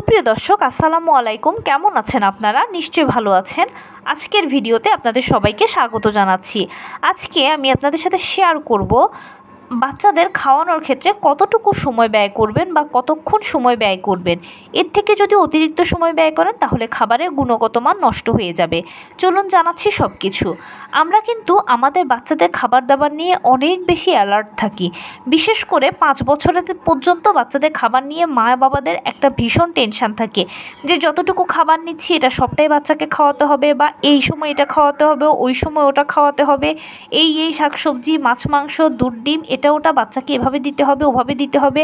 সুপ্রিয় দর্শক আসসালামু আলাইকুম, কেমন আছেন আপনারা? নিশ্চয়ই ভালো আছেন। আজকের ভিডিওতে আপনাদের সবাইকে স্বাগত জানাচ্ছি। আজকে আমি আপনাদের সাথে শেয়ার করব বাচ্চাদের খাওয়ানোর ক্ষেত্রে কতটুকু সময় ব্যয় করবেন বা কতক্ষণ সময় ব্যয় করবেন। এর থেকে যদি অতিরিক্ত সময় ব্যয় করেন তাহলে খাবারের গুণগত মান নষ্ট হয়ে যাবে। চলুন জানাচ্ছি সব কিছু। আমরা কিন্তু আমাদের বাচ্চাদের খাবার দাবার নিয়ে অনেক বেশি অ্যালার্ট থাকি। বিশেষ করে 5 বছরের পর্যন্ত বাচ্চাদের খাবার নিয়ে মা বাবাদের একটা ভীষণ টেনশান থাকে যে যতটুকু খাবার নিচ্ছি এটা সবটাই বাচ্চাকে খাওয়াতে হবে, বা এই সময় এটা খাওয়াতে হবে, ওই সময় ওটা খাওয়াতে হবে, এই শাকসবজি, মাছ, মাংস, দুধ, ডিম, এটা ওটা বাচ্চাকে এভাবে দিতে হবে, ওভাবে দিতে হবে।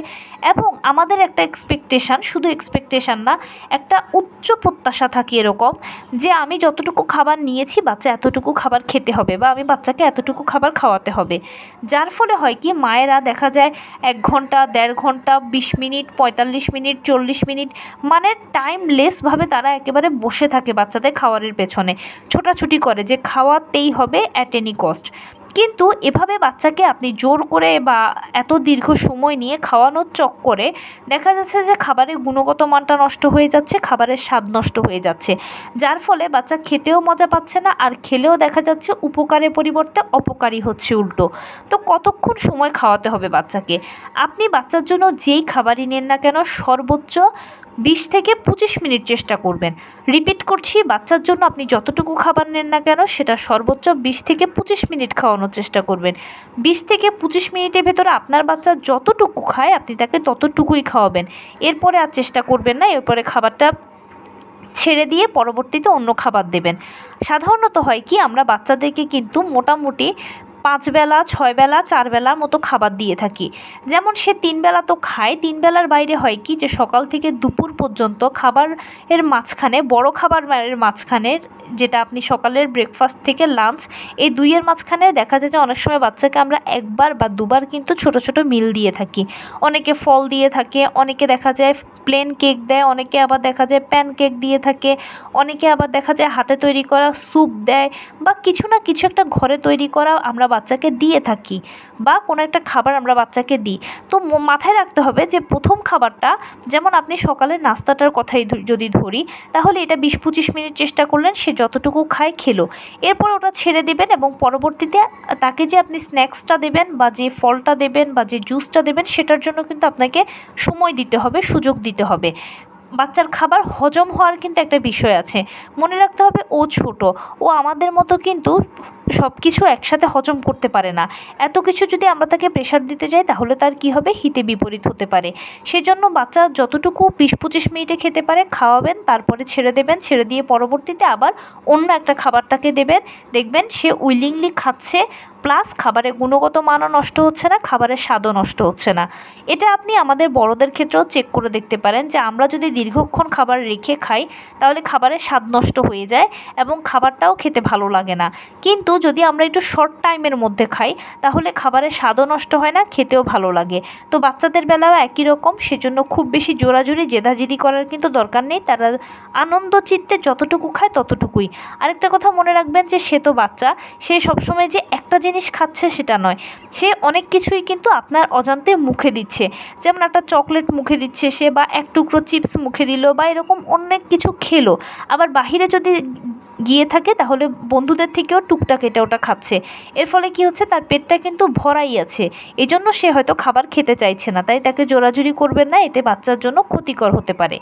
এবং আমাদের একটা এক্সপেকটেশান, শুধু এক্সপেকটেশান না, একটা উচ্চ প্রত্যাশা থাকে এরকম যে আমি যতটুকু খাবার নিয়েছি বাচ্চা এতটুকু খাবার খেতে হবে, বা আমি বাচ্চাকে এতটুকু খাবার খাওয়াতে হবে। যার ফলে হয় কি, মায়েরা দেখা যায় 1 ঘন্টা, 1.5 ঘন্টা, 20 মিনিট, 45 মিনিট, 40 মিনিট, মানে টাইমলেসভাবে তারা একেবারে বসে থাকে বাচ্চাদের খাওয়ারের পেছনে, ছোটাছুটি করে যে খাওয়াতেই হবে অ্যাট এনি কস্ট। কিন্তু এভাবে বাচ্চাকে আপনি জোর করে বা এত দীর্ঘ সময় নিয়ে খাওয়ানোর চক্করে দেখা যাচ্ছে যে খাবারের গুণগত মানটা নষ্ট হয়ে যাচ্ছে, খাবারের স্বাদ নষ্ট হয়ে যাচ্ছে। যার ফলে বাচ্চা খেতেও মজা পাচ্ছে না, আর খেলেও দেখা যাচ্ছে উপকারের পরিবর্তে অপকারী হচ্ছে উল্টো। তো কতক্ষণ সময় খাওয়াতে হবে বাচ্চাকে? আপনি বাচ্চার জন্য যেই খাবারই নেন না কেন সর্বোচ্চ 20 থেকে 25 মিনিট চেষ্টা করবেন। রিপিট করছি, বাচ্চার জন্য আপনি যতটুকু খাবার নেন না কেন সেটা সর্বোচ্চ 20 থেকে 25 মিনিট খাওয়ানোর চেষ্টা করবেন। 20 থেকে 25 মিনিটের ভেতরে আপনার বাচ্চা যতটুকু খায় আপনি তাকে ততটুকুই খাওয়াবেন। এরপরে আর চেষ্টা করবেন না এরপরে খাবারটা ছেড়ে দিয়ে পরবর্তীতে অন্য খাবার দেবেন। সাধারণত হয় কি, আমরা বাচ্চাদেরকে কিন্তু মোটামুটি 5 বেলা, 6 বেলা, 4 বেলার মতো খাবার দিয়ে থাকি। যেমন সে 3 বেলা তো খায়, 3 বেলার বাইরে হয় কি যে সকাল থেকে দুপুর পর্যন্ত খাবারের মাঝখানে, বড় খাবারের মাঝখানে, যেটা আপনি সকালের ব্রেকফাস্ট থেকে লাঞ্চ, এই 2-এর মাঝখানে দেখা যায় যে অনেক সময় বাচ্চাকে আমরা 1বার বা 2বার কিন্তু ছোট ছোট মিল দিয়ে থাকি। অনেকে ফল দিয়ে থাকে, অনেকে দেখা যায় প্লেন কেক দেয়, অনেকে আবার দেখা যায় প্যান কেক দিয়ে থাকে, অনেকে আবার দেখা যায় হাতে তৈরি করা স্যুপ দেয়, বা কিছু না কিছু একটা ঘরে তৈরি করা আমরা বাচ্চাকে দিয়ে থাকি, বা কোনো একটা খাবার আমরা বাচ্চাকে দিই। তো মাথায় রাখতে হবে যে প্রথম খাবারটা, যেমন আপনি সকালের নাস্তাটার কথাই যদি ধরি, তাহলে এটা 20-25 মিনিট চেষ্টা করলেন, সে যতটুকু খায় খেলো, এরপর ওটা ছেড়ে দেবেন এবং পরবর্তীতে তাকে যে আপনি স্ন্যাক্সটা দেবেন বা যে ফলটা দেবেন বা যে জুসটা দেবেন সেটার জন্য কিন্তু আপনাকে সময় দিতে হবে, সুযোগ দিতে হবে। বাচ্চার খাবার হজম হওয়ার কিন্তু একটা বিষয় আছে, মনে রাখতে হবে ও ছোট, ও আমাদের মতো কিন্তু সব কিছু একসাথে হজম করতে পারে না। এত কিছু যদি আমরা তাকে প্রেশার দিতে যাই তাহলে তার কি হবে, হিতে বিপরীত হতে পারে। সেজন্য বাচ্চা যতটুকু 20-25 মিনিটে খেতে পারে খাওয়াবেন, তারপরে ছেড়ে দেবেন, ছেড়ে দিয়ে পরবর্তীতে আবার অন্য একটা খাবার তাকে দেবেন। দেখবেন সে উইলিংলি খাচ্ছে, প্লাস খাবারের গুণগত মানও নষ্ট হচ্ছে না, খাবারের স্বাদও নষ্ট হচ্ছে না। এটা আপনি আমাদের বড়দের ক্ষেত্রেও চেক করে দেখতে পারেন যে আমরা যদি দীর্ঘক্ষণ খাবার রেখে খাই তাহলে খাবারের স্বাদ নষ্ট হয়ে যায় এবং খাবারটাও খেতে ভালো লাগে না। কিন্তু যদি আমরা একটু শর্ট টাইমের মধ্যে খাই তাহলে খাবারের স্বাদও নষ্ট হয় না, খেতেও ভালো লাগে। তো বাচ্চাদের বেলাও একই রকম, সেজন্য খুব বেশি জোরাজুরি জেদাজেদি করার কিন্তু দরকার নেই। তারা আনন্দ চিত্তে যতটুকু খায় ততটুকুই। আরেকটা কথা মনে রাখবেন যে সে তো বাচ্চা, সে সবসময় যে একটা জিনিস খাচ্ছে সেটা নয়, সে অনেক কিছুই কিন্তু আপনার অজান্তে মুখে দিচ্ছে। যেমন একটা চকলেট মুখে দিচ্ছে সে, বা 1 টুকরো চিপস মুখে দিল, বা এরকম অনেক কিছু খেলো। আবার বাহিরে যদি গিয়ে থাকে তাহলে বন্ধুদের থেকেও টুকটাক এটা ওটা খাচ্ছে। এর ফলে কি হচ্ছে, তার পেটটা কিন্তু ভরাই আছে, এজন্য সে হয়তো খাবার খেতে চাইছে না। তাই তাকে জোরাজুরি করবেন না, এতে বাচ্চার জন্য ক্ষতিকর হতে পারে।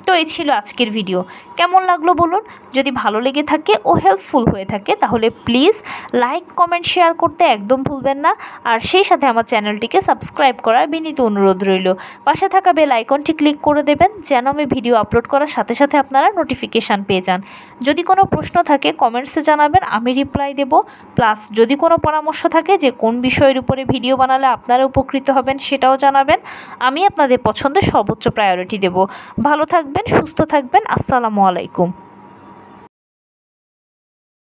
তো এই ছিল আজকের ভিডিও। কেমন লাগলো বলুন? যদি ভালো লেগে থাকে ও হেল্পফুল হয়ে থাকে তাহলে প্লিজ লাইক, কমেন্ট, শেয়ার করতে একদম ভুলবেন না। আর সেই সাথে আমার চ্যানেলটিকে সাবস্ক্রাইব করার বিনীত অনুরোধ রইল। পাশে থাকা বেল আইকনটি ক্লিক করে দেবেন যেন আমি ভিডিও আপলোড করার সাথে সাথে আপনারা নোটিফিকেশান পেয়ে যান। যদি কোনো প্রশ্ন থাকে কমেন্টসে জানাবেন, আমি রিপ্লাই দেব। প্লাস যদি কোনো পরামর্শ থাকে যে কোন বিষয়ের উপরে ভিডিও বানালে আপনারা উপকৃত হবেন সেটাও জানাবেন। আমি আপনাদের পছন্দের সর্বোচ্চ প্রায়োরিটি দেব। ভালো থাকবেন, সুস্থ থাকবেন। আসসালামু আলাইকুম।